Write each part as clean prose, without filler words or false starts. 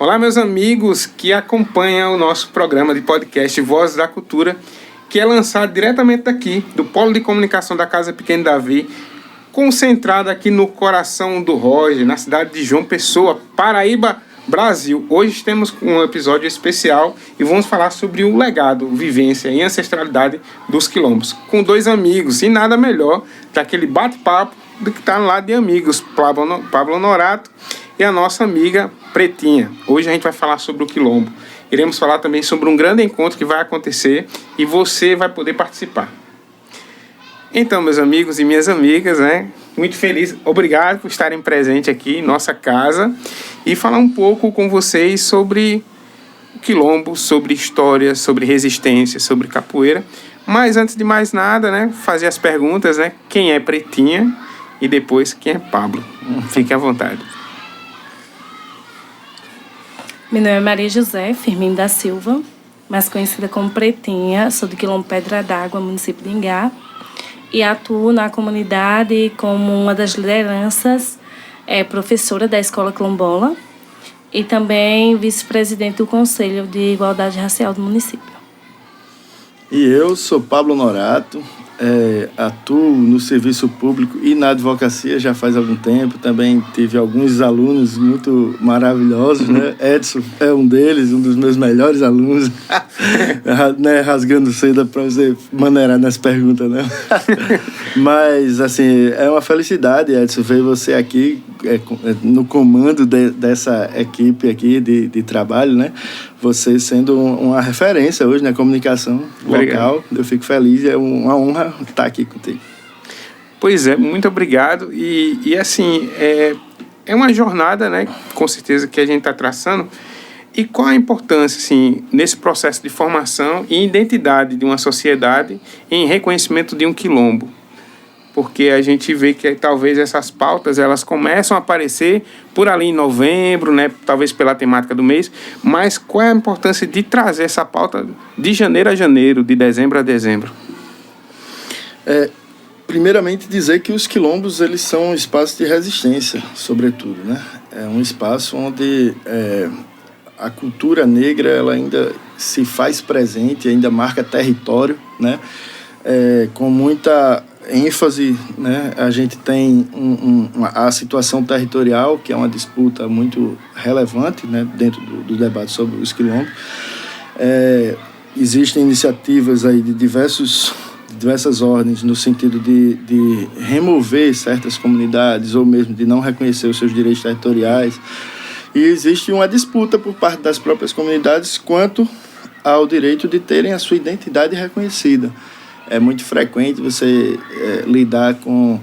Olá, meus amigos que acompanham o nosso programa de podcast Vozes da Cultura, que é lançado diretamente daqui, do Polo de Comunicação da Casa Pequena Davi, concentrado aqui no coração do Roger, na cidade de João Pessoa, Paraíba, Brasil. Hoje temos um episódio especial e vamos falar sobre o legado, vivência e ancestralidade dos quilombos, com dois amigos, e nada melhor daquele bate-papo do que está lá de amigos, Pablo Honorato e a nossa amiga Pretinha. Hoje a gente vai falar sobre o quilombo. Iremos falar também sobre um grande encontro que vai acontecer e você vai poder participar. Então, meus amigos e minhas amigas, muito feliz, obrigado por estarem presentes aqui em nossa casa e falar um pouco com vocês sobre o quilombo, sobre história, sobre resistência, sobre capoeira. Mas antes de mais nada, fazer as perguntas, quem é Pretinha e depois quem é Pablo. Fiquem à vontade. Meu nome é Maria José Firmino da Silva, mais conhecida como Pretinha, sou do Quilombo Pedra d'Água, município de Ingá, e atuo na comunidade como uma das lideranças, professora da Escola Quilombola e também vice-presidente do Conselho de Igualdade Racial do município. E eu sou Pablo Honorato, atuo no serviço público e na advocacia já faz algum tempo. Também tive alguns alunos muito maravilhosos, Edson é um deles, um dos meus melhores alunos. Rasgando seda para você maneirar nas perguntas, Mas, assim, é uma felicidade, Edson, ver você aqui no comando dessa equipe aqui de trabalho, Você sendo uma referência hoje na comunicação local. Eu fico feliz, é uma honra estar aqui contigo. Pois é, muito obrigado. E assim, é uma jornada, com certeza, que a gente está traçando. E qual a importância, assim, nesse processo de formação e identidade de uma sociedade em reconhecimento de um quilombo? Porque a gente vê que talvez essas pautas elas começam a aparecer por ali em novembro, talvez pela temática do mês, mas qual é a importância de trazer essa pauta de janeiro a janeiro, de dezembro a dezembro? Primeiramente dizer que os quilombos eles são um espaço de resistência, sobretudo, É um espaço onde a cultura negra ela ainda se faz presente, ainda marca território, com muita ênfase, A gente tem a situação territorial, que é uma disputa muito relevante, dentro do debate sobre os quilombos. Existem iniciativas aí de diversas ordens no sentido de remover certas comunidades ou mesmo de não reconhecer os seus direitos territoriais. E existe uma disputa por parte das próprias comunidades quanto ao direito de terem a sua identidade reconhecida. É muito frequente você lidar com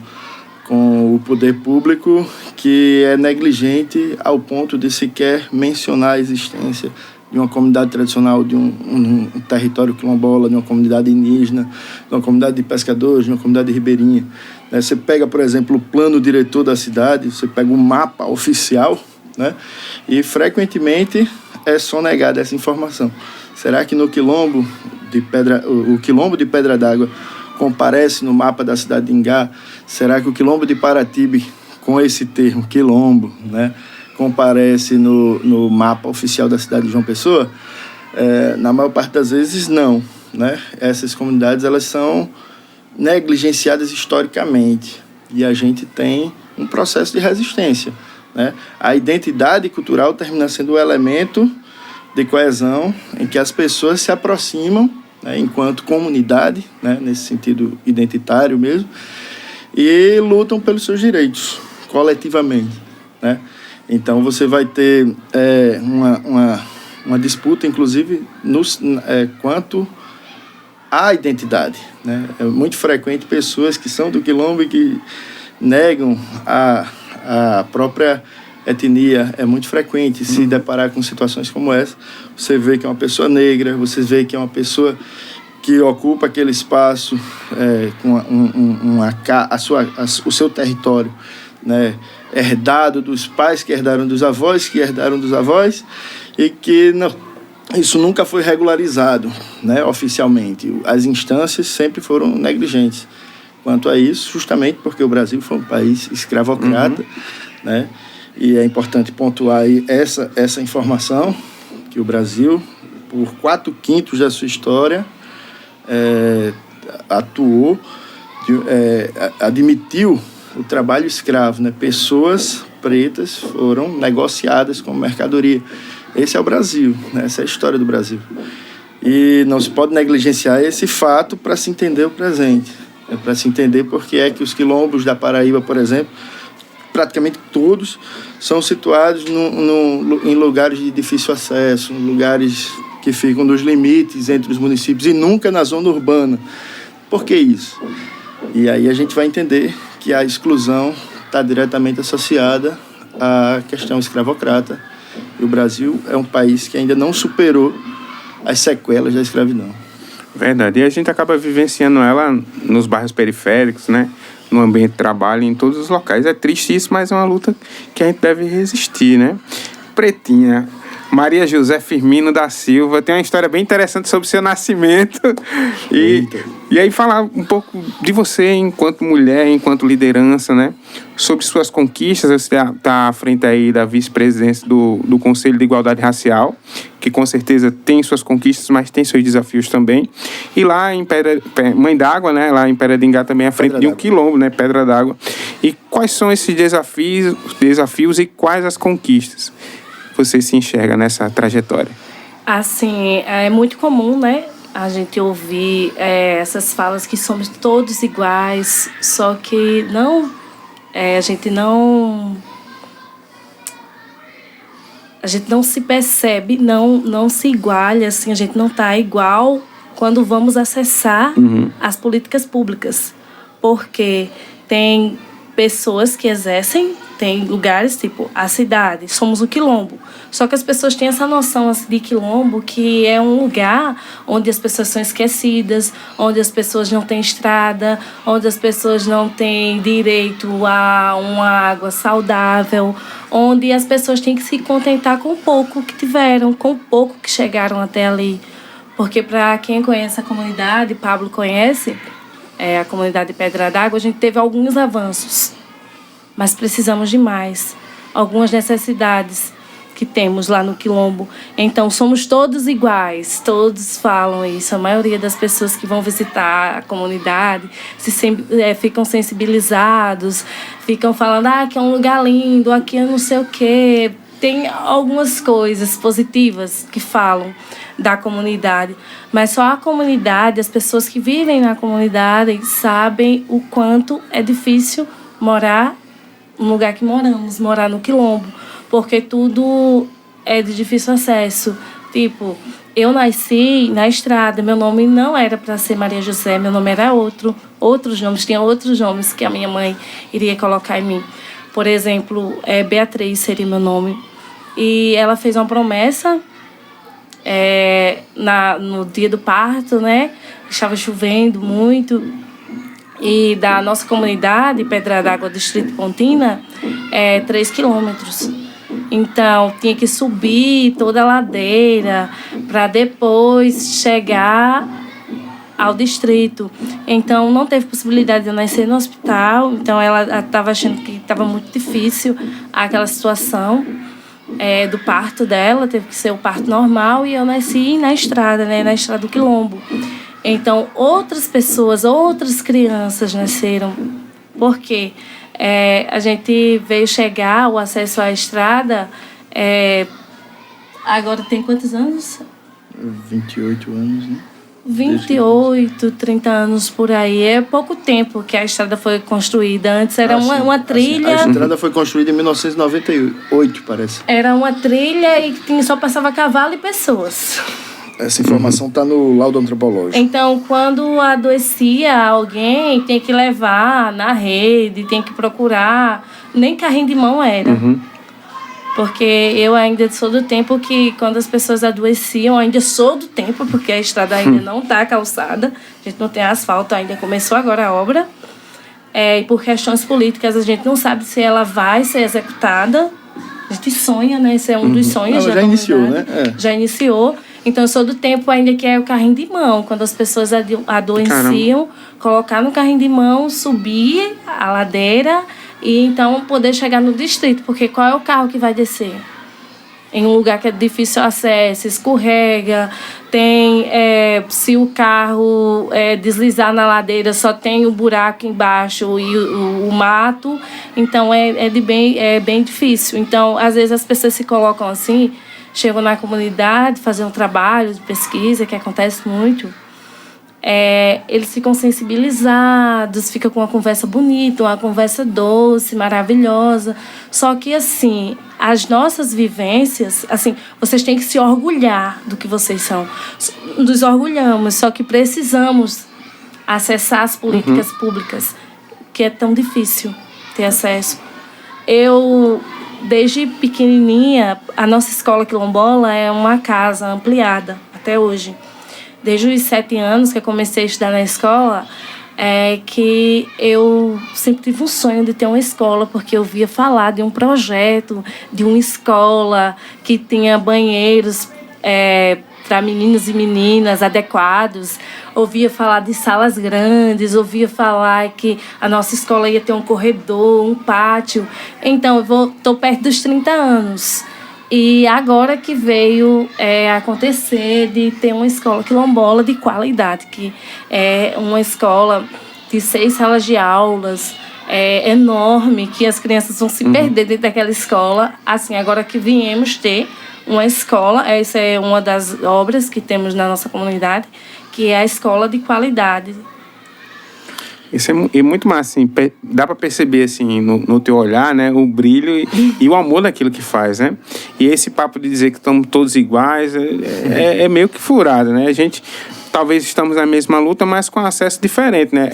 o poder público que é negligente ao ponto de sequer mencionar a existência de uma comunidade tradicional, de um território quilombola, de uma comunidade indígena, de uma comunidade de pescadores, de uma comunidade ribeirinha. Você pega, por exemplo, o plano diretor da cidade, você pega o mapa oficial, e frequentemente é sonegada essa informação. Será que no quilombo o quilombo de Pedra d'Água comparece no mapa da cidade de Ingá? Será que o quilombo de Paratibe, com esse termo quilombo, comparece no mapa oficial da cidade de João Pessoa? Na maior parte das vezes não, Essas comunidades elas são negligenciadas historicamente e a gente tem um processo de resistência, A identidade cultural termina sendo o elemento de coesão em que as pessoas se aproximam, enquanto comunidade, nesse sentido identitário mesmo, e lutam pelos seus direitos coletivamente, Então você vai ter uma disputa, inclusive, quanto à identidade, né? É muito frequente pessoas que são do quilombo e que negam a própria etnia. É muito frequente se deparar com situações como essa. Você vê que é uma pessoa negra, você vê que é uma pessoa que ocupa aquele espaço com o seu território, né, herdado dos pais, que herdaram dos avós, que herdaram dos avós, e que isso nunca foi regularizado, né, oficialmente. As instâncias sempre foram negligentes quanto a isso, justamente porque o Brasil foi um país escravocrata, né, e é importante pontuar aí essa informação, que o Brasil, por 4/5 da sua história, admitiu o trabalho escravo, né? Pessoas pretas foram negociadas como mercadoria. Esse é o Brasil, né? Essa é a história do Brasil. E não se pode negligenciar esse fato para se entender o presente. Para se entender por que é que os quilombos da Paraíba, por exemplo, praticamente todos são situados em lugares de difícil acesso, em lugares que ficam nos limites entre os municípios e nunca na zona urbana. Por que isso? E aí a gente vai entender que a exclusão está diretamente associada à questão escravocrata. E o Brasil é um país que ainda não superou as sequelas da escravidão. Verdade. E a gente acaba vivenciando ela nos bairros periféricos, né? No ambiente de trabalho, em todos os locais. É triste isso, mas é uma luta que a gente deve resistir, né? Pretinha, Maria José Firmino da Silva, tem uma história bem interessante sobre seu nascimento. E aí falar um pouco de você enquanto mulher, enquanto liderança, né? Sobre suas conquistas. Você está à frente aí da vice-presidência do Conselho de Igualdade Racial, que com certeza tem suas conquistas, mas tem seus desafios também. E lá em Mãe d'Água, né? Lá em Peradingá também, à frente de um quilombo, né? Pedra d'Água. E quais são esses desafios e quais as conquistas você se enxerga nessa trajetória? Assim, é muito comum, né, a gente ouvir essas falas que somos todos iguais, só que não, a gente não se percebe, não se iguala, assim, a gente não está igual quando vamos acessar as políticas públicas, porque tem pessoas que exercem, tem lugares tipo a cidade, somos o quilombo. Só que as pessoas têm essa noção assim, de quilombo, que é um lugar onde as pessoas são esquecidas, onde as pessoas não têm estrada, onde as pessoas não têm direito a uma água saudável, onde as pessoas têm que se contentar com o pouco que tiveram, com o pouco que chegaram até ali. Porque para quem conhece a comunidade, Pablo conhece, a comunidade de Pedra d'Água, a gente teve alguns avanços, mas precisamos de mais. Algumas necessidades que temos lá no quilombo. Então, somos todos iguais, todos falam isso. A maioria das pessoas que vão visitar a comunidade ficam sensibilizados, ficam falando que é um lugar lindo, aqui é não sei o quê. Tem algumas coisas positivas que falam da comunidade, mas só a comunidade, as pessoas que vivem na comunidade sabem o quanto é difícil morar no lugar que moramos, morar no quilombo, porque tudo é de difícil acesso. Tipo, eu nasci na estrada, meu nome não era para ser Maria José, meu nome era outros nomes, tinha outros nomes que a minha mãe iria colocar em mim. Por exemplo, Beatriz seria meu nome. E ela fez uma promessa no dia do parto, né? Estava chovendo muito. E da nossa comunidade, Pedra d'Água, Distrito Pontina, 3 quilômetros. Então, tinha que subir toda a ladeira para depois chegar ao distrito. Então, não teve possibilidade de eu nascer no hospital. Então, ela estava achando que estava muito difícil aquela situação do parto dela. Teve que ser o parto normal e eu nasci na estrada, né, na estrada do quilombo. Então, outras pessoas, outras crianças nasceram. Porque a gente veio chegar, o acesso à estrada, agora tem quantos anos? 28 anos, né? 28, 30 anos por aí. É pouco tempo que a estrada foi construída. Antes era uma trilha. A estrada foi construída em 1998, parece. Era uma trilha e só passava cavalo e pessoas. Essa informação está no laudo antropológico. Então, quando adoecia alguém, tem que levar na rede, tem que procurar. Nem carrinho de mão era. Porque eu ainda sou do tempo que, quando as pessoas adoeciam, ainda sou do tempo, porque a estrada ainda não está calçada, a gente não tem asfalto, ainda começou agora a obra. E por questões políticas, a gente não sabe se ela vai ser executada. A gente sonha, né? Esse é um dos sonhos da comunidade. Já iniciou, né? Já iniciou. Então, eu sou do tempo ainda que é o carrinho de mão. Quando as pessoas adoeciam, colocar no carrinho de mão, subir a ladeira e então poder chegar no distrito. Porque qual é o carro que vai descer? Em um lugar que é difícil acesso, escorrega, se o carro deslizar na ladeira, só tem o buraco embaixo e o mato. Então, é bem difícil. Então, às vezes as pessoas se colocam assim, chegam na comunidade, fazer um trabalho de pesquisa, que acontece muito. Eles ficam sensibilizados, ficam com uma conversa bonita, uma conversa doce, maravilhosa. Só que, assim, as nossas vivências, assim, vocês têm que se orgulhar do que vocês são. Nos orgulhamos, só que precisamos acessar as políticas públicas, que é tão difícil ter acesso. Desde pequenininha, a nossa escola quilombola é uma casa ampliada, até hoje. Desde os 7 anos que eu comecei a estudar na escola, que eu sempre tive um sonho de ter uma escola, porque eu via falar de um projeto, de uma escola que tinha banheiros para meninos e meninas adequados. Ouvia falar de salas grandes, ouvia falar que a nossa escola ia ter um corredor, um pátio. Então, eu estou perto dos 30 anos. E agora que veio acontecer de ter uma escola quilombola de qualidade, que é uma escola de 6 salas de aulas, enorme, que as crianças vão se perder dentro daquela escola. Assim, agora que viemos ter uma escola, essa é uma das obras que temos na nossa comunidade, que é a escola de qualidade. Isso é muito massa, assim, dá para perceber, assim, no teu olhar, né, o brilho e o amor daquilo que faz, né? E esse papo de dizer que estamos todos iguais é meio que furado, né? A gente talvez estamos na mesma luta, mas com acesso diferente, né?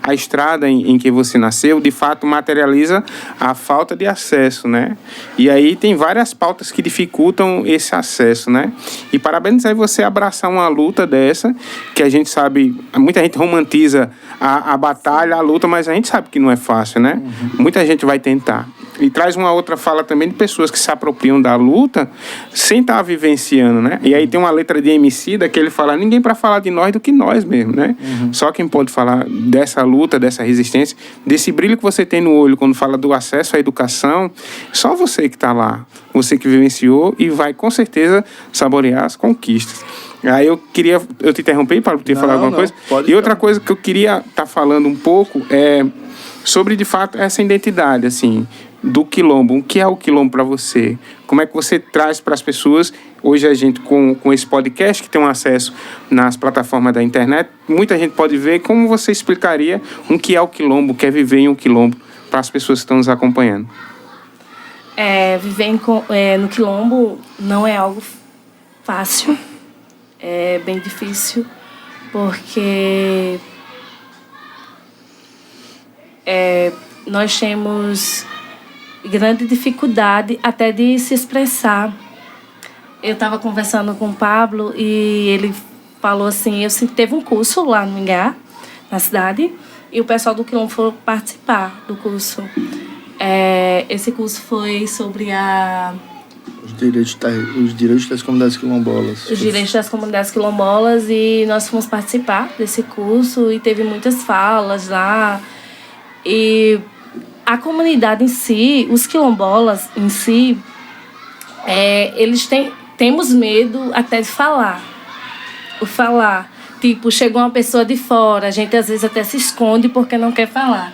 A estrada em que você nasceu, de fato, materializa a falta de acesso, né? E aí tem várias pautas que dificultam esse acesso, né? E parabéns aí você abraçar uma luta dessa, que a gente sabe, muita gente romantiza a batalha, a luta, mas a gente sabe que não é fácil, né? Muita gente vai tentar. E traz uma outra fala também de pessoas que se apropriam da luta sem estar vivenciando, né? E aí tem uma letra de Emicida que ele fala, ninguém para falar de nós do que nós mesmo, né? Só quem pode falar dessa luta, dessa resistência, desse brilho que você tem no olho quando fala do acesso à educação, só você que está lá, você que vivenciou e vai com certeza saborear as conquistas. Aí eu te interrompi para ter falado alguma coisa? E outra coisa que eu queria estar falando um pouco é sobre, de fato, essa identidade, assim, do quilombo. O que é o quilombo para você? Como é que você traz para as pessoas? Hoje a gente, com esse podcast, que tem um acesso nas plataformas da internet, muita gente pode ver. Como você explicaria o que é o quilombo, o que é viver em um quilombo, para as pessoas que estão nos acompanhando? Viver no quilombo não é algo fácil. É bem difícil, porque nós temos grande dificuldade até de se expressar. Eu estava conversando com o Pablo e ele falou assim, teve um curso lá no Mingá, na cidade, e o pessoal do Quilombo foi participar do curso. Esse curso foi sobre os direitos das comunidades quilombolas. Os direitos das comunidades quilombolas, e nós fomos participar desse curso e teve muitas falas lá. E a comunidade em si, os quilombolas em si, temos medo até de falar. O falar. Tipo, chegou uma pessoa de fora, a gente às vezes até se esconde porque não quer falar.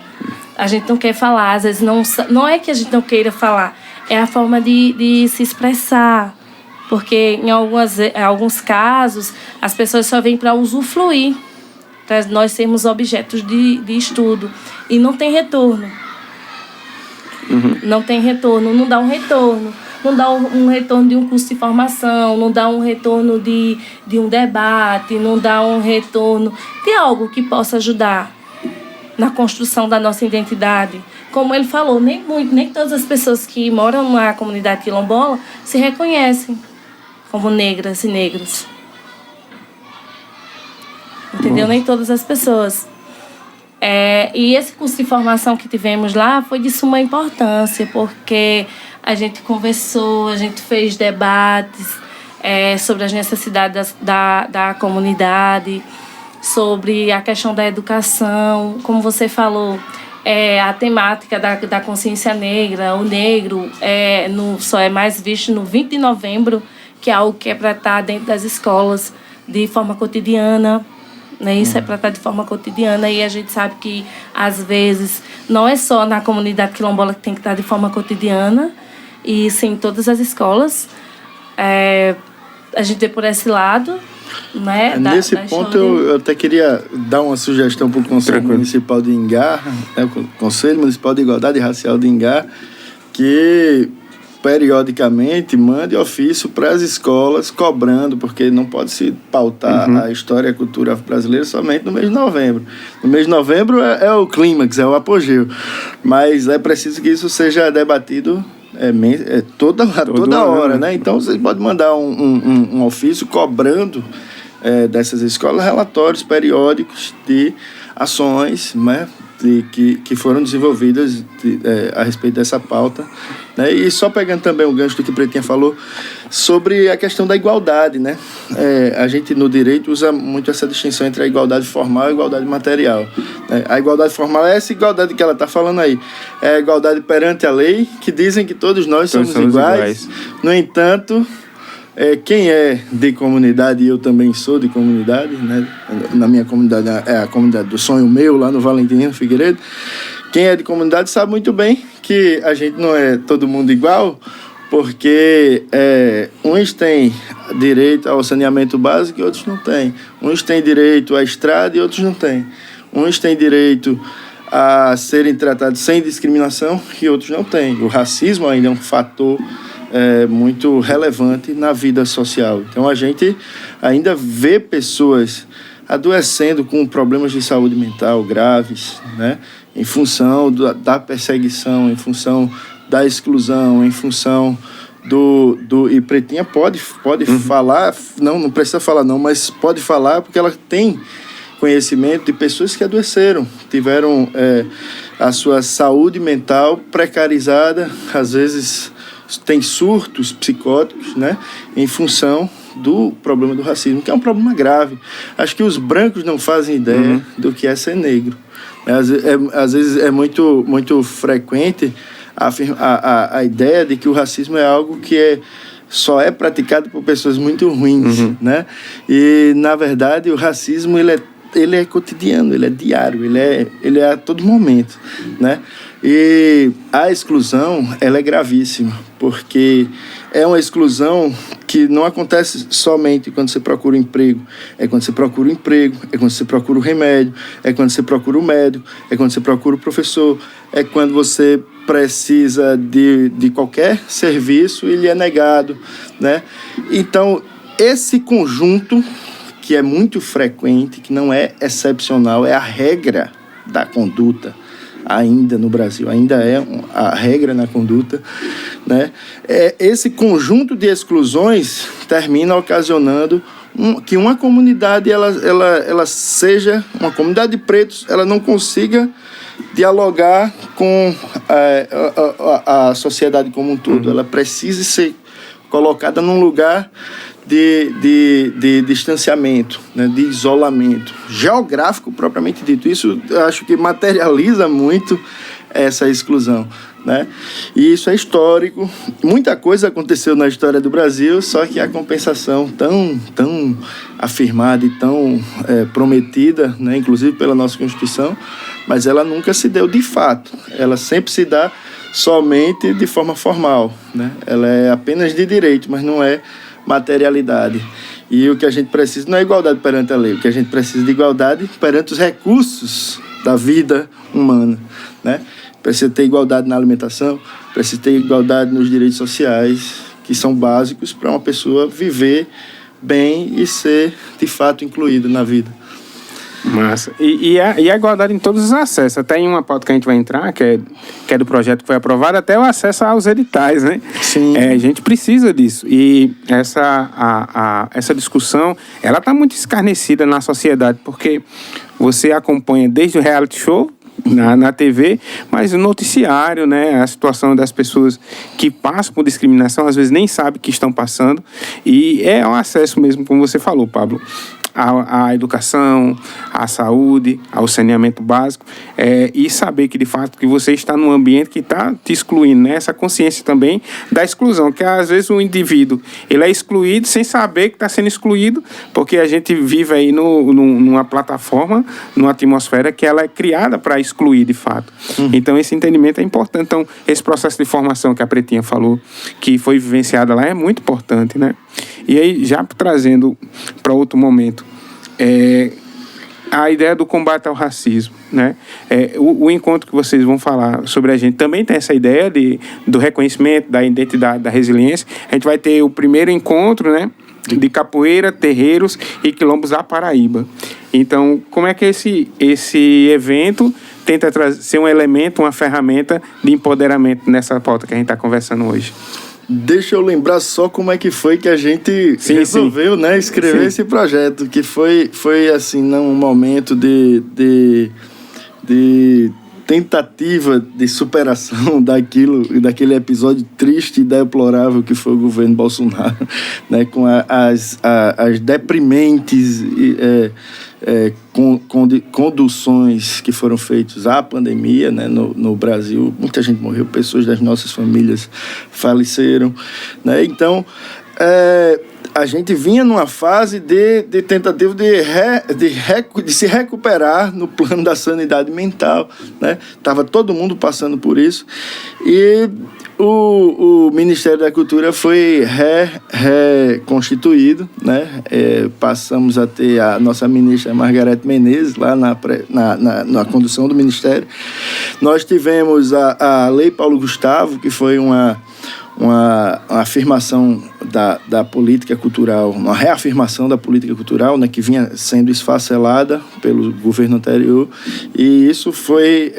A gente não quer falar, às vezes não é que a gente não queira falar, é a forma de se expressar. Porque em alguns casos as pessoas só vêm para usufruir, para nós sermos objetos de estudo, e não tem retorno. Não tem retorno, não dá um retorno. Não dá um retorno de um curso de formação, não dá um retorno de um debate, não dá um retorno de algo que possa ajudar na construção da nossa identidade. Como ele falou, nem todas as pessoas que moram na comunidade quilombola se reconhecem como negras e negros. Entendeu? Nem todas as pessoas. E esse curso de formação que tivemos lá foi de suma importância, porque a gente conversou, a gente fez debates sobre as necessidades da comunidade, sobre a questão da educação. Como você falou, a temática da consciência negra, o negro, só é mais visto no 20 de novembro, que é algo que é para estar dentro das escolas de forma cotidiana. Né? Isso é para estar de forma cotidiana, e a gente sabe que, às vezes, não é só na comunidade quilombola que tem que estar de forma cotidiana, e sim em todas as escolas. A gente vê por esse lado. Né? Nesse ponto, eu até queria dar uma sugestão para o Conselho Municipal de Ingá, né? O Conselho Municipal de Igualdade Racial de Ingá, que periodicamente mande ofício para as escolas cobrando, porque não pode se pautar a história e a cultura brasileira somente no mês de novembro. No mês de novembro é o clímax, é o apogeu, mas é preciso que isso seja debatido toda hora, né? Então você pode mandar um ofício cobrando dessas escolas relatórios periódicos de ações, né? Que foram desenvolvidas a respeito dessa pauta, né? E só pegando também o gancho do que o Pretinha falou sobre a questão da igualdade, né? A gente no direito usa muito essa distinção entre a igualdade formal e a igualdade material, né? A igualdade formal é essa igualdade que ela está falando aí, é a igualdade perante a lei, que dizem que todos nós somos iguais. No entanto, quem é de comunidade, e eu também sou de comunidade, né? Na minha comunidade é a comunidade do Sonho Meu, lá no Valentinho Figueiredo. Quem é de comunidade sabe muito bem que a gente não é todo mundo igual, porque uns têm direito ao saneamento básico e outros não têm. Uns têm direito à estrada e outros não têm. Uns têm direito a serem tratados sem discriminação e outros não têm. O racismo ainda é um fator muito relevante na vida social. Então, a gente ainda vê pessoas adoecendo com problemas de saúde mental graves, né? Em função da perseguição, em função da exclusão, em função e Pretinha pode falar, não precisa falar não, mas pode falar porque ela tem conhecimento de pessoas que adoeceram, tiveram a sua saúde mental precarizada, às vezes tem surtos psicóticos, né, em função do problema do racismo, que é um problema grave. Acho que os brancos não fazem ideia do que é ser negro. Às vezes é muito, muito frequente a ideia de que o racismo é algo que só é praticado por pessoas muito ruins, né? E, na verdade, o racismo ele é cotidiano, ele é diário, ele é a todo momento, né? E a exclusão, ela é gravíssima, porque é uma exclusão que não acontece somente quando você procura um emprego. É quando você procura um emprego, é quando você procura o remédio, é quando você procura o médico, é quando você procura o professor, é quando você precisa de qualquer serviço e lhe é negado, né? Então, esse conjunto, que é muito frequente, que não é excepcional, é a regra da conduta, ainda no Brasil, ainda é a regra na conduta, né? Esse conjunto de exclusões termina ocasionando que uma comunidade ela seja uma comunidade de pretos, ela não consiga dialogar com a sociedade como um todo. Ela precisa ser colocada num lugar de distanciamento, né, de isolamento geográfico propriamente dito. Isso eu acho que materializa muito essa exclusão, né? E isso é histórico. Muita coisa aconteceu na história do Brasil, só que a compensação tão afirmada e tão prometida, né, inclusive pela nossa Constituição, mas ela nunca se deu de fato. Ela sempre se dá somente de forma formal, né? Ela é apenas de direito, mas não é materialidade. E o que a gente precisa não é igualdade perante a lei, o que a gente precisa de igualdade perante os recursos da vida humana, né? Precisa ter igualdade na alimentação, precisa ter igualdade nos direitos sociais, que são básicos para uma pessoa viver bem e ser, de fato, incluída na vida. Massa. E a igualdade em todos os acessos. Até em uma pauta que a gente vai entrar, que é do projeto que foi aprovado, até o acesso aos editais, né? Sim. A gente precisa disso. E essa discussão, ela está muito escarnecida na sociedade, porque você acompanha desde o reality show, na TV, mas o noticiário, né, a situação das pessoas que passam por discriminação, às vezes nem sabem que estão passando, e é um acesso mesmo, como você falou, Pablo, à educação, à saúde, ao saneamento básico, e saber que, de fato, que você está num ambiente que está te excluindo, né? Essa consciência também da exclusão, que às vezes o indivíduo, ele é excluído sem saber que está sendo excluído, porque a gente vive aí numa plataforma, numa atmosfera que ela é criada para excluir, de fato. Então, esse entendimento é importante. Então, esse processo de formação que a Pretinha falou, que foi vivenciada lá, é muito importante, né? E aí, já trazendo para outro momento, a ideia do combate ao racismo, né? O encontro que vocês vão falar sobre a gente também tem essa ideia do reconhecimento, da identidade, da resiliência. A gente vai ter o primeiro encontro, né, de capoeira, terreiros e quilombos da Paraíba. Então, como é que esse evento tenta ser um elemento, uma ferramenta de empoderamento nessa pauta que a gente está conversando hoje? Deixa eu lembrar só como é que foi que a gente resolveu, né, escrever esse projeto, que foi assim, num momento de tentativa de superação daquele episódio triste e deplorável que foi o governo Bolsonaro, né, com as deprimentes conduções que foram feitas à pandemia, né, no Brasil. Muita gente morreu, pessoas das nossas famílias faleceram, né? Então, a gente vinha numa fase de tentativa de se recuperar no plano da sanidade mental, né? Tava todo mundo passando por isso, e o Ministério da Cultura foi reconstituído, né? Passamos a ter a nossa ministra Margarete Menezes lá na condução do Ministério. Nós tivemos a Lei Paulo Gustavo, que foi uma afirmação da política cultural, uma reafirmação da política cultural, né, que vinha sendo esfacelada pelo governo anterior, e isso foi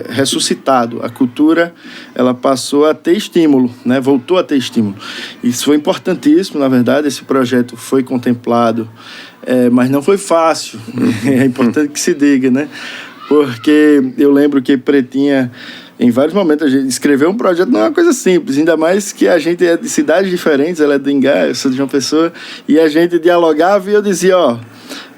ressuscitado. A cultura, ela passou a ter estímulo, né, voltou a ter estímulo. Isso foi importantíssimo, na verdade. Esse projeto foi contemplado, mas não foi fácil. É importante que se diga, né, porque eu lembro que Pretinha, em vários momentos, a gente escreveu um projeto não é uma coisa simples, ainda mais que a gente é de cidades diferentes. Ela é do Ingá, eu sou de João Pessoa, e a gente dialogava, e eu dizia,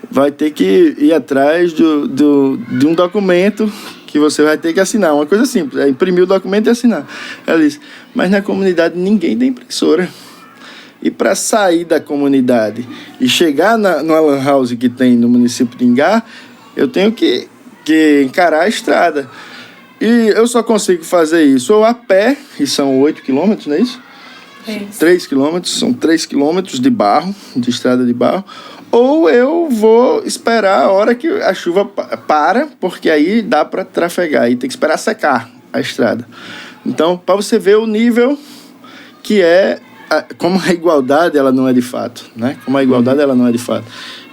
vai ter que ir atrás de um documento que você vai ter que assinar, uma coisa simples, imprimir o documento e assinar. Ela disse, mas na comunidade ninguém tem impressora. E para sair da comunidade e chegar numa lan house que tem no município de Ingá, eu tenho que encarar a estrada. E eu só consigo fazer isso ou a pé, e são 8 quilômetros, não é isso? 3 quilômetros, são 3 quilômetros de barro, de estrada de barro, ou eu vou esperar a hora que a chuva para, porque aí dá para trafegar, aí tem que esperar secar a estrada. Então, para você ver o nível que como a igualdade ela não é de fato, né? Como a igualdade ela não é de fato.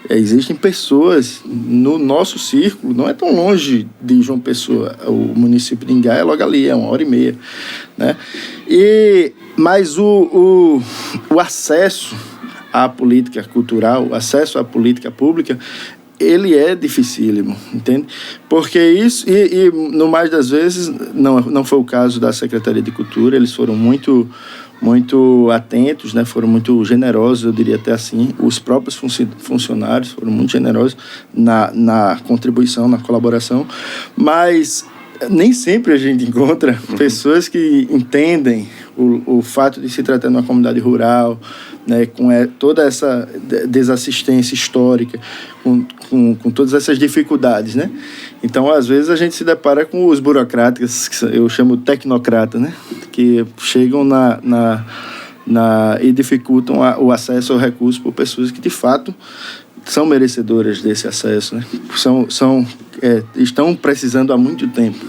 Existem pessoas no nosso círculo, não é tão longe de João Pessoa, o município de Ingá é logo ali, é 1h30, né? Mas o acesso à política cultural, o acesso à política pública, ele é dificílimo, entende? Porque isso, e no mais das vezes, não foi o caso da Secretaria de Cultura, eles foram muito atentos, né? Foram muito generosos, eu diria até assim. Os próprios funcionários foram muito generosos na contribuição, na colaboração, mas nem sempre a gente encontra pessoas que entendem o fato de se tratar de uma comunidade rural, né, com toda essa desassistência histórica, com todas essas dificuldades, né? Então, às vezes, a gente se depara com os burocratas, que eu chamo tecnocrata, né? Que chegam e dificultam o acesso ao recurso por pessoas que, de fato, são merecedoras desse acesso, né? Estão precisando há muito tempo,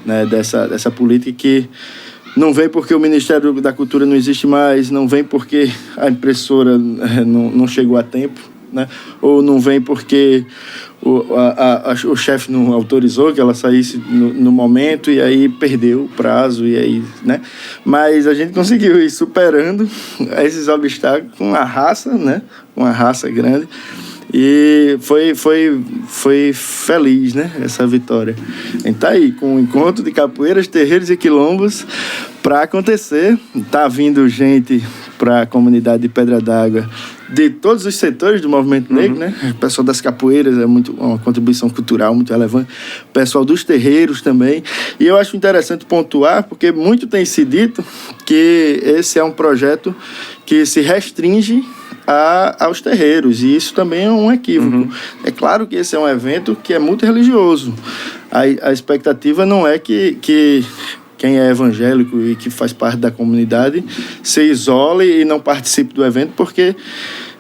né, dessa política que não vem porque o Ministério da Cultura não existe mais, não vem porque a impressora não chegou a tempo, né? Ou não vem porque o chefe não autorizou que ela saísse no momento e aí perdeu o prazo e aí, né? Mas a gente conseguiu ir superando esses obstáculos com a raça, né? Com a raça grande. E foi feliz, né, essa vitória. A gente tá aí com o encontro de capoeiras, terreiros e quilombos para acontecer. Tá vindo gente para a comunidade de Pedra d'Água de todos os setores do movimento negro, né? O pessoal das capoeiras é uma contribuição cultural muito relevante. O pessoal dos terreiros também. E eu acho interessante pontuar, porque muito tem se dito que esse é um projeto que se restringe aos terreiros, e isso também é um equívoco. É claro que esse é um evento que é muito religioso. A expectativa não é que quem é evangélico e que faz parte da comunidade se isole e não participe do evento, porque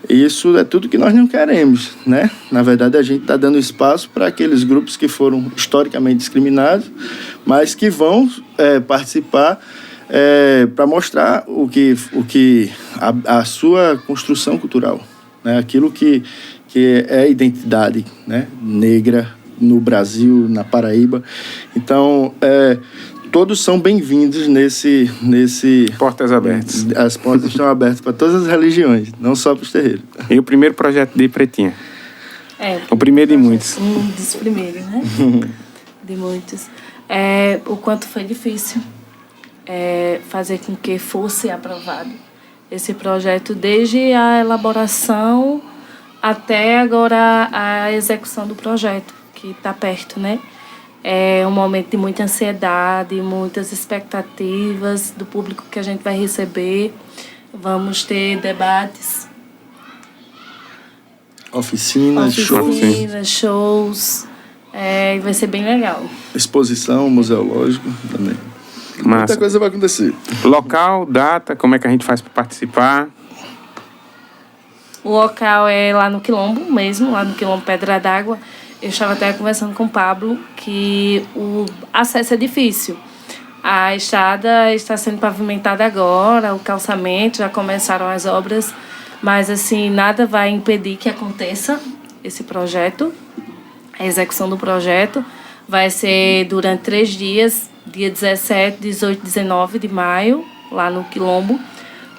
isso é tudo que nós não queremos, né? Na verdade, a gente está dando espaço para aqueles grupos que foram historicamente discriminados, mas que vão participar para mostrar a sua construção cultural, né? Aquilo que é a identidade, né, negra no Brasil, na Paraíba. Então, todos são bem-vindos nesse... Portas abertas. As portas estão abertas para todas as religiões, não só para os terreiros. E o primeiro projeto de Pretinha? O primeiro de muitos. Um dos primeiros, né? De muitos. O quanto foi difícil fazer com que fosse aprovado esse projeto, desde a elaboração até agora a execução do projeto, que está perto, né? É um momento de muita ansiedade, muitas expectativas do público que a gente vai receber. Vamos ter debates, oficinas, shows. Vai ser bem legal. Exposição, museológico também. Massa. Muita coisa vai acontecer. Local, data, como é que a gente faz para participar? O local é lá no Quilombo mesmo, lá no Quilombo Pedra d'Água. Eu estava até conversando com o Pablo que o acesso é difícil. A estrada está sendo pavimentada agora, o calçamento, já começaram as obras, mas assim, nada vai impedir que aconteça esse projeto. A execução do projeto vai ser durante 3 dias, dia 17, 18 e 19 de maio, lá no Quilombo.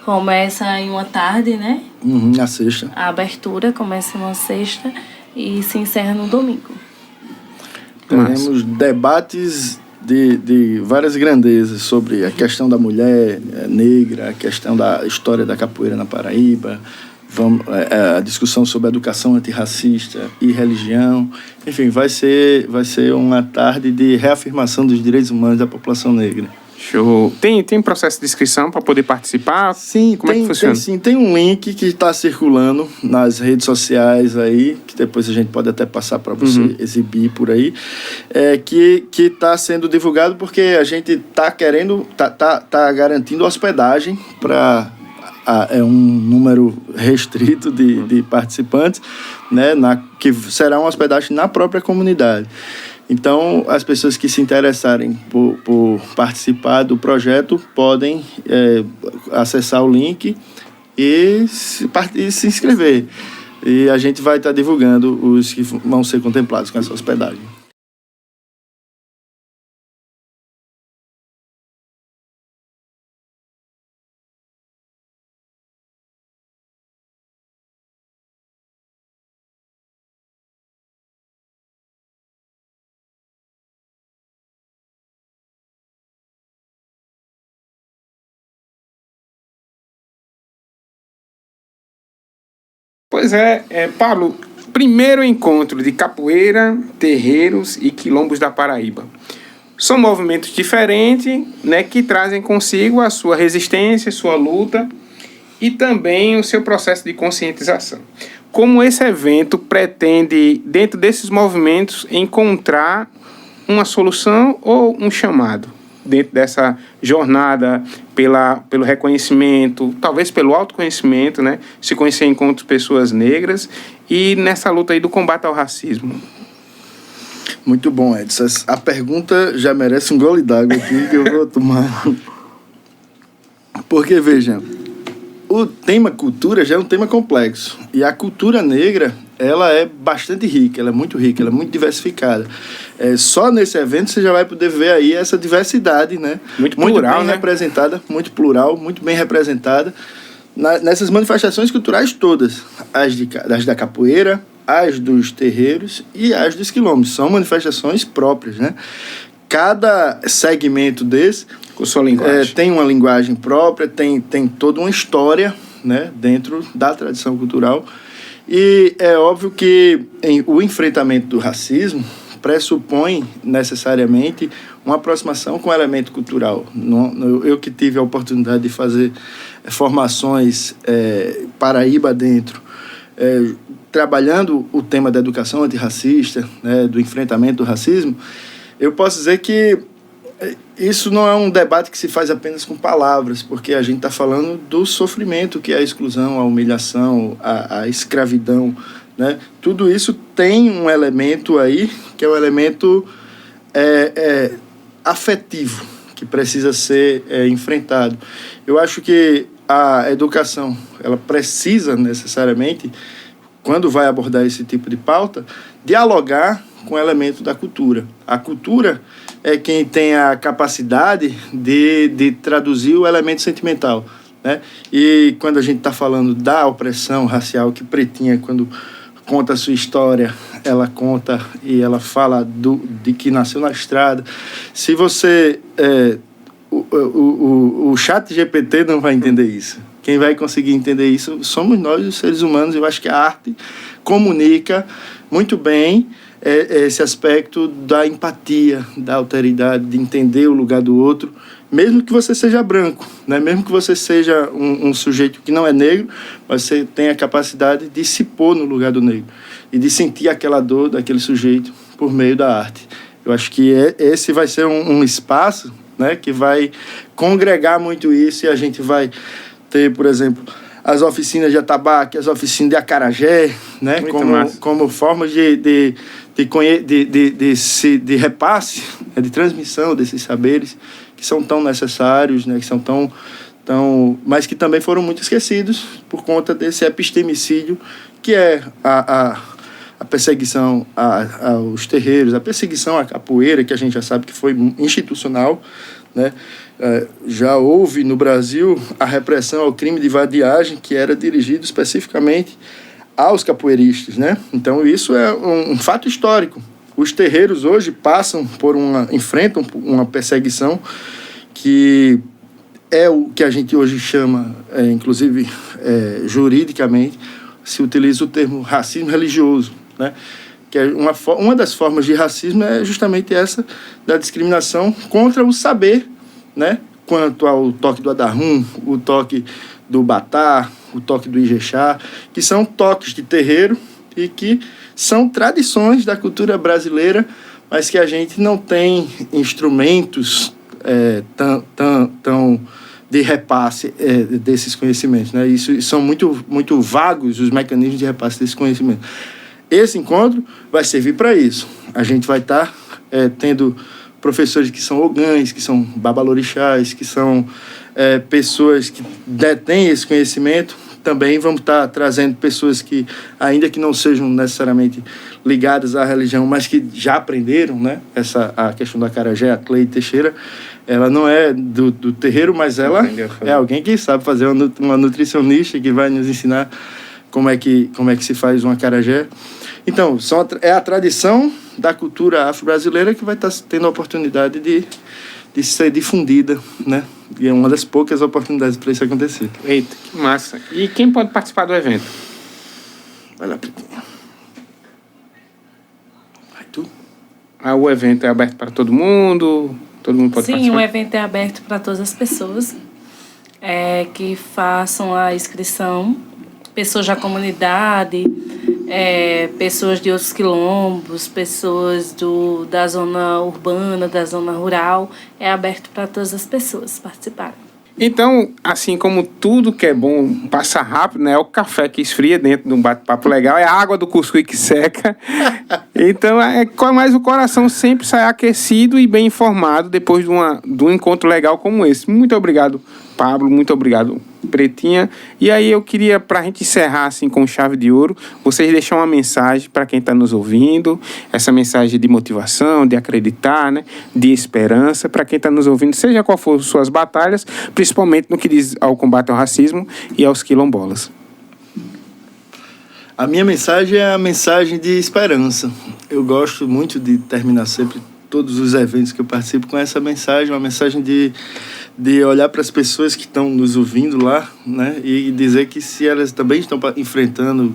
Começa em uma tarde, né? Na sexta. A abertura começa em uma sexta e se encerra no domingo. Teremos debates de várias grandezas sobre a questão da mulher negra, a questão da história da capoeira na Paraíba, a discussão sobre a educação antirracista e religião. Enfim, vai ser uma tarde de reafirmação dos direitos humanos da população negra. Show. Tem processo de inscrição para poder participar? Sim, como é que funciona? Tem um link que está circulando nas redes sociais aí, que depois a gente pode até passar para você exibir por aí, que está sendo divulgado porque a gente está tá garantindo hospedagem para um número restrito de participantes, né, que será uma hospedagem na própria comunidade. Então, as pessoas que se interessarem por participar do projeto podem acessar o link e se inscrever. E a gente vai estar divulgando os que vão ser contemplados com essa hospedagem. Pois Paulo, primeiro encontro de capoeira, terreiros e quilombos da Paraíba. São movimentos diferentes, né, que trazem consigo a sua resistência, sua luta e também o seu processo de conscientização. Como esse evento pretende, dentro desses movimentos, encontrar uma solução ou um chamado? dentro dessa jornada pelo reconhecimento, talvez pelo autoconhecimento, né? Se conhecer enquanto pessoas negras e nessa luta aí do combate ao racismo. Muito bom, Edson. A pergunta já merece um gole d'água aqui que eu vou tomar. Porque, veja, o tema cultura já é um tema complexo. E a cultura negra, ela é bastante rica, ela é muito rica, ela é muito diversificada. Só nesse evento você já vai poder ver aí essa diversidade, né? Muito plural, bem representada, muito plural, muito bem representada nessas manifestações culturais todas. As da capoeira, as dos terreiros e as dos quilombos. São manifestações próprias, né? Cada segmento desse com sua linguagem. Tem uma linguagem própria, tem toda uma história, né, dentro da tradição cultural. E é óbvio que o enfrentamento do racismo pressupõe necessariamente uma aproximação com o elemento cultural. Eu que tive a oportunidade de fazer formações Paraíba dentro, trabalhando o tema da educação antirracista, né, do enfrentamento do racismo, eu posso dizer que isso não é um debate que se faz apenas com palavras, porque a gente está falando do sofrimento que é a exclusão, a humilhação, a escravidão, né? Tudo isso tem um elemento aí, que é um elemento afetivo, que precisa ser enfrentado. Eu acho que a educação, ela precisa necessariamente, quando vai abordar esse tipo de pauta, dialogar com o elemento da cultura. A cultura é quem tem a capacidade de traduzir o elemento sentimental, né? E quando a gente está falando da opressão racial, que Pretinha, quando conta a sua história, ela conta e ela fala de que nasceu na estrada. Se você... o chat GPT não vai entender isso. Quem vai conseguir entender isso somos nós, os seres humanos. Eu acho que a arte comunica muito bem esse aspecto da empatia, da alteridade, de entender o lugar do outro, mesmo que você seja branco, né? Mesmo que você seja um sujeito que não é negro, você tem a capacidade de se pôr no lugar do negro e de sentir aquela dor daquele sujeito por meio da arte. Eu acho que esse vai ser um espaço, né, que vai congregar muito isso, e a gente vai ter, por exemplo, as oficinas de atabaque, as oficinas de acarajé, né, como formas de repasse, né, de transmissão desses saberes que são tão necessários, né, que são tão, mas que também foram muito esquecidos por conta desse epistemicídio que é a perseguição aos terreiros, a perseguição à capoeira, que a gente já sabe que foi institucional, né? Já houve no Brasil a repressão ao crime de vadiagem, que era dirigido especificamente aos capoeiristas, né? Então isso é um fato histórico. Os terreiros hoje enfrentam uma perseguição que é o que a gente hoje chama, inclusive juridicamente, se utiliza o termo racismo religioso, né? Que é uma das formas de racismo é justamente essa da discriminação contra o saber, né? Quanto ao toque do Adarum, o toque do Batá, o toque do Ijexá, que são toques de terreiro e que são tradições da cultura brasileira, mas que a gente não tem instrumentos tão de repasse desses conhecimentos, né? Isso são muito vagos os mecanismos de repasse desse conhecimento. Esse encontro vai servir para isso. A gente vai estar tendo professores que são ogãs, que são babalorixás, que são pessoas que detêm esse conhecimento. Também vamos estar trazendo pessoas que, ainda que não sejam necessariamente ligadas à religião, mas que já aprenderam, né? A questão da acarajé, a Cleide Teixeira, ela não é do terreiro, mas ela é alguém que sabe fazer, uma nutricionista que vai nos ensinar como é que se faz um acarajé. Então, é a tradição da cultura afro-brasileira que vai estar tendo a oportunidade de ser difundida, né? E é uma das poucas oportunidades para isso acontecer. Eita, que massa. E quem pode participar do evento? Vai lá, Pretinha. Vai tu. O evento é aberto para todo mundo? Todo mundo pode participar? Sim, o evento é aberto para todas as pessoas que façam a inscrição. Pessoas da comunidade, pessoas de outros quilombos, pessoas da zona urbana, da zona rural. É aberto para todas as pessoas participarem. Então, assim como tudo que é bom passa rápido, né? É o café que esfria dentro de um bate-papo legal, é a água do cuscuz que seca. Então, mais o coração sempre sai aquecido e bem informado depois de um encontro legal como esse. Muito obrigado, Pablo. Muito obrigado, Pretinha. E aí eu queria, para a gente encerrar assim com chave de ouro, vocês deixam uma mensagem para quem está nos ouvindo, essa mensagem de motivação, de acreditar, né? De esperança, para quem está nos ouvindo, seja qual for suas batalhas, principalmente no que diz ao combate ao racismo e aos quilombolas. A minha mensagem é a mensagem de esperança. Eu gosto muito de terminar sempre todos os eventos que eu participo com essa mensagem, uma mensagem de olhar para as pessoas que estão nos ouvindo lá, né, e dizer que se elas também estão enfrentando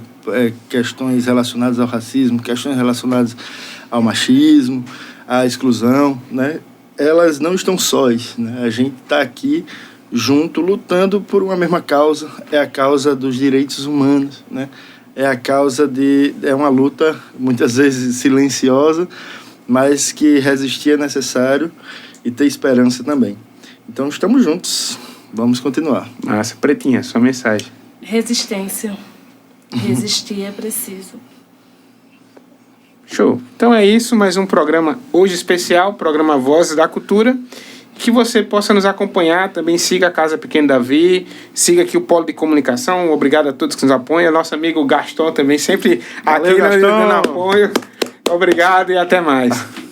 questões relacionadas ao racismo, questões relacionadas ao machismo, à exclusão, né, elas não estão sós, né, a gente está aqui junto lutando por uma mesma causa, é a causa dos direitos humanos, né, é uma luta muitas vezes silenciosa, mas que resistir é necessário e ter esperança também. Então, estamos juntos. Vamos continuar. Massa. Pretinha, sua mensagem. Resistência. Resistir é preciso. Show. Então é isso, mais um programa hoje especial, programa Vozes da Cultura. Que você possa nos acompanhar, também siga a Casa Pequeno Davi, siga aqui o Polo de Comunicação. Obrigado a todos que nos apoiam. Nosso amigo Gaston também sempre aqui dando apoio. Obrigado e até mais.